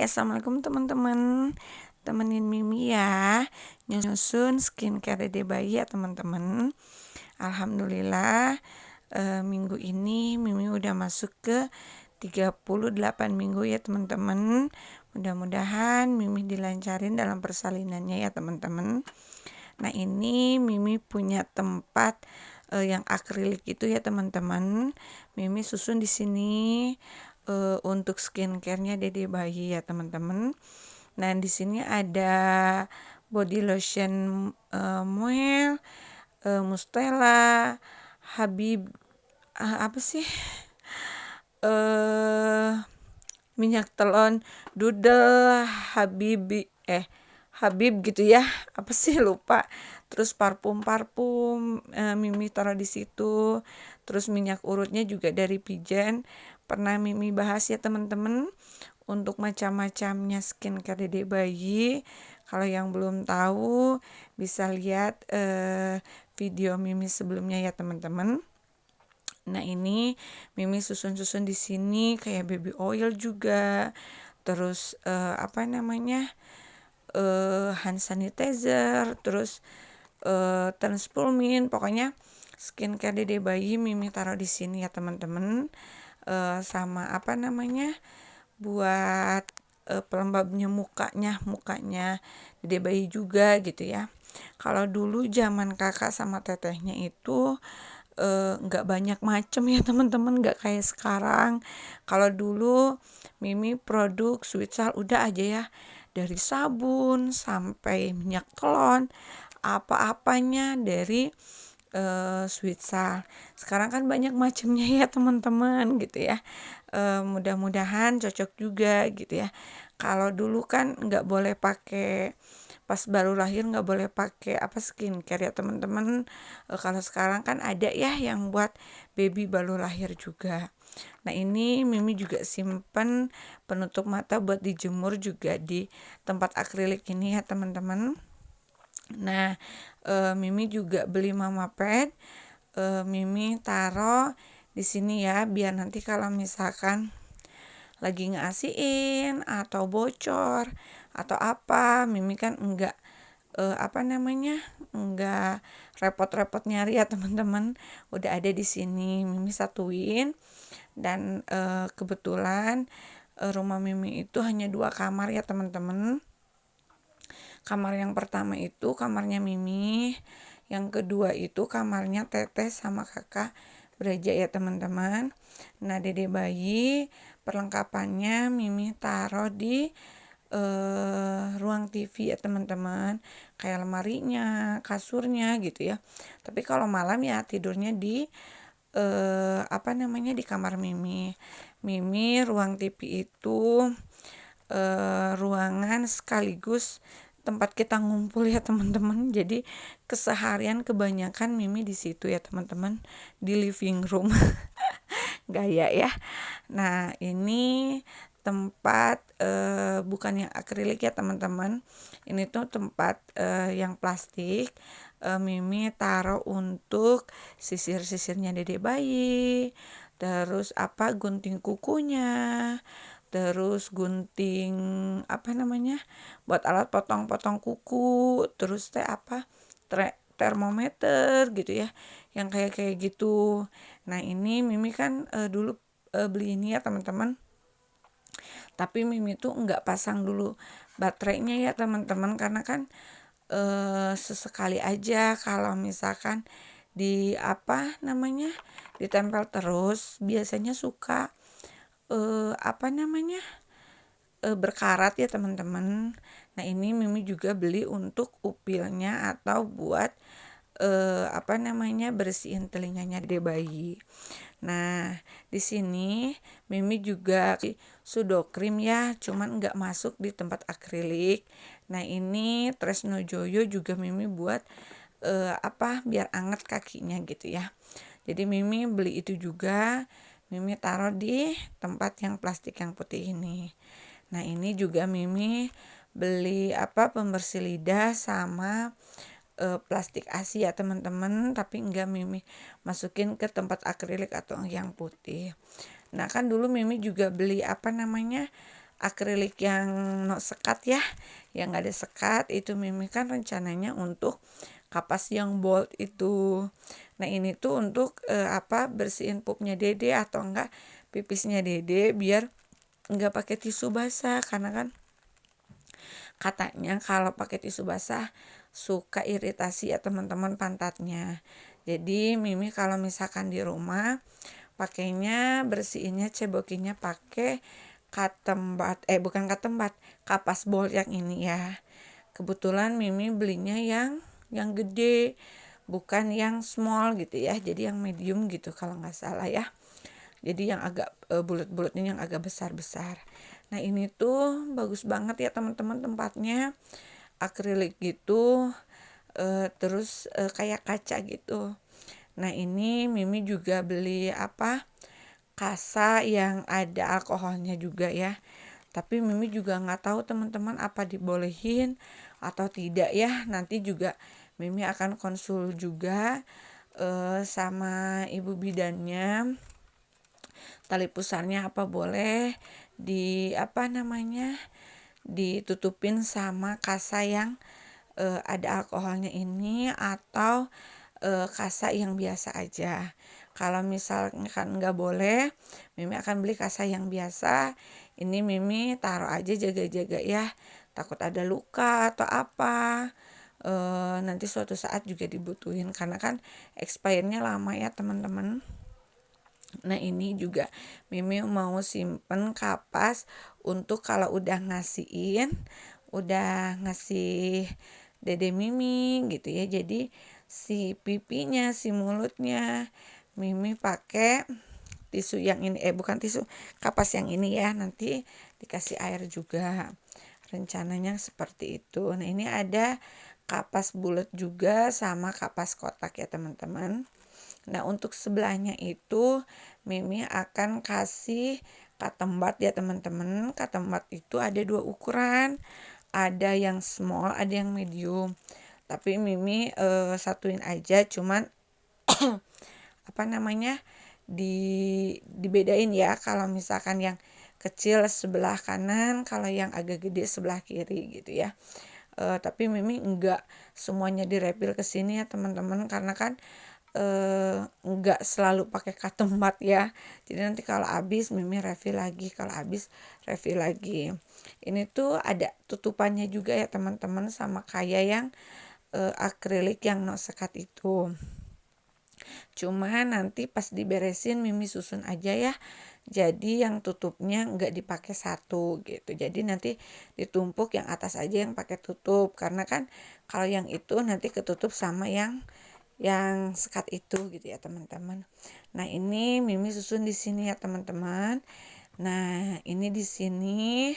Hai, assalamualaikum teman-teman. Temenin Mimi ya, nyusun skincare Dede bayi ya teman-teman. Alhamdulillah, minggu ini Mimi udah masuk ke 38 minggu ya teman-teman. Mudah-mudahan Mimi dilancarin dalam persalinannya ya teman-teman. Nah, ini Mimi punya tempat yang akrilik itu ya teman-teman. Mimi susun di sini untuk skincare-nya Dede bayi ya teman-teman. Nah, di sini ada body lotion Moel, Mustela, Habib, apa sih? Minyak telon, Doodle, Habib gitu ya. Apa sih, lupa. Terus parfum Mimi taruh di situ. Terus minyak urutnya juga dari Pigeon. Pernah Mimi bahas ya teman-teman untuk macam-macamnya skincare Dede bayi. Kalau yang belum tahu bisa lihat video Mimi sebelumnya ya teman-teman. Nah, ini Mimi susun-susun di sini kayak baby oil juga. Terus hand sanitizer, terus transformin, pokoknya skincare Dede bayi Mimi taruh di sini ya teman-teman. Sama buat pelembabnya mukanya Dede bayi juga gitu ya. Kalau dulu zaman kakak sama tetehnya itu nggak banyak macam ya teman-teman, nggak kayak sekarang. Kalau dulu Mimi produk Sweet Sal udah aja ya, dari sabun sampai minyak telon, apa-apanya dari Sweet Sal. Sekarang kan banyak macamnya ya teman-teman gitu ya. Mudah-mudahan cocok juga gitu ya. Kalau dulu kan nggak boleh pakai, pas baru lahir nggak boleh pakai skincare ya teman-teman. Kalau sekarang kan ada ya yang buat baby baru lahir juga. Nah, ini Mimi juga simpen penutup mata buat dijemur juga di tempat akrilik ini ya teman-teman. Nah, Mimi juga beli Mama Pad. Mimi taruh di sini ya, biar nanti kalau misalkan lagi ngasihin atau bocor atau apa, Mimi kan enggak enggak repot-repot nyari ya teman-teman. Udah ada di sini, Mimi satuin. Dan kebetulan rumah Mimi itu hanya 2 kamar ya teman-teman. Kamar yang pertama itu kamarnya Mimi, yang kedua itu kamarnya Teteh sama kakak Braja ya teman-teman. Nah, Dede bayi perlengkapannya Mimi taruh di ruang TV ya teman-teman, kayak lemarinya, kasurnya gitu ya. Tapi kalau malam ya tidurnya di di kamar Mimi. Mimi ruang TV itu ruangan sekaligus tempat kita ngumpul ya teman-teman. Jadi keseharian kebanyakan Mimi di situ ya teman-teman, di living room. Gaya ya. Nah, ini tempat bukan yang akrilik ya teman-teman. Ini tuh tempat yang plastik. Mimi taruh untuk sisir-sisirnya Dede bayi. Terus gunting kukunya. Terus gunting buat alat potong-potong kuku. Terus termometer gitu ya, yang kayak gitu. Nah, ini Mimi kan dulu beli ini ya teman-teman, tapi Mimi tuh nggak pasang dulu baterainya ya teman-teman, karena kan sesekali aja kalau misalkan ditempel terus biasanya suka berkarat ya teman-teman. Nah, ini Mimi juga beli untuk upilnya atau buat bersihin telinganya Dede bayi. Nah, di sini Mimi juga sudokrim ya, cuman nggak masuk di tempat akrilik. Nah, ini Tresno Joyo juga Mimi buat biar anget kakinya gitu ya. Jadi Mimi beli itu juga, Mimi taruh di tempat yang plastik yang putih ini. Nah, ini juga Mimi beli pembersih lidah sama plastik ASI ya teman-teman, tapi enggak Mimi masukin ke tempat akrilik atau yang putih. Nah, kan dulu Mimi juga beli akrilik yang no sekat ya, yang nggak ada sekat itu Mimi kan rencananya untuk kapas yang bold itu. Nah ini tuh untuk bersihin pupnya Dede atau enggak pipisnya Dede biar enggak pakai tisu basah, karena kan katanya kalau pakai tisu basah suka iritasi ya teman-teman pantatnya. Jadi Mimi kalau misalkan di rumah pakainya bersihinnya cebokinnya pakai katembat, bukan katembat, kapas bold yang ini ya. Kebetulan Mimi belinya yang gede, bukan yang small gitu ya, jadi yang medium gitu kalau nggak salah ya. Jadi yang agak bulat-bulatnya yang agak besar-besar. Nah ini tuh bagus banget ya teman-teman tempatnya, akrilik gitu, terus kayak kaca gitu. Nah ini Mimi juga beli kasa yang ada alkoholnya juga ya. Tapi Mimi juga nggak tahu teman-teman apa dibolehin atau tidak ya. Nanti juga Mimi akan konsul juga sama ibu bidannya. Tali pusarnya apa boleh ditutupin sama kasa yang ada alkoholnya ini atau kasa yang biasa aja. Kalau misalkan nggak boleh, Mimi akan beli kasa yang biasa. Ini Mimi taruh aja jaga-jaga ya, takut ada luka atau apa. Nanti suatu saat juga dibutuhin karena kan expirednya lama ya teman-teman. Nah ini juga Mimi mau simpen kapas untuk kalau udah ngasih Dede Mimi gitu ya. Jadi si pipinya, si mulutnya Mimi pakai tisu yang ini, bukan tisu, kapas yang ini ya, nanti dikasih air juga. Rencananya seperti itu. Nah ini ada kapas bulat juga sama kapas kotak ya teman-teman. Nah untuk sebelahnya itu Mimi akan kasih katembat ya teman-teman. Katembat itu ada 2 ukuran, ada yang small, ada yang medium. Tapi Mimi satuin aja, cuman dibedain ya. Kalau misalkan yang kecil sebelah kanan, kalau yang agak gede sebelah kiri gitu ya. Tapi Mimi enggak semuanya direpil ke sini ya teman-teman, karena kan enggak selalu pakai katembat ya. Jadi nanti kalau habis Mimi refill lagi, kalau habis refill lagi. Ini tuh ada tutupannya juga ya teman-teman, sama kayak yang akrilik yang no sekat itu. Cuma nanti pas diberesin Mimi susun aja ya. Jadi yang tutupnya enggak dipakai satu gitu. Jadi nanti ditumpuk yang atas aja yang pakai tutup, karena kan kalau yang itu nanti ketutup sama yang sekat itu gitu ya teman-teman. Nah ini Mimi susun di sini ya teman-teman. Nah ini di sini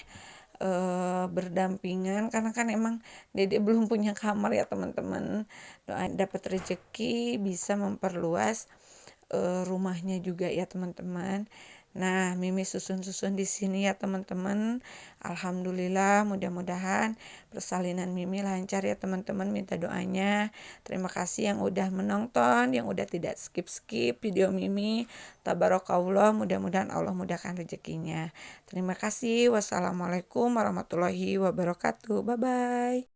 berdampingan karena kan emang Dede belum punya kamar ya teman-teman. Doa dapat rezeki bisa memperluas rumahnya juga ya teman-teman. Nah, Mimi susun-susun di sini ya teman-teman. Alhamdulillah, mudah-mudahan persalinan Mimi lancar ya teman-teman. Minta doanya. Terima kasih yang udah menonton, yang udah tidak skip-skip video Mimi. Tabarakallah, mudah-mudahan Allah mudahkan rezekinya. Terima kasih. Wassalamualaikum warahmatullahi wabarakatuh. Bye-bye.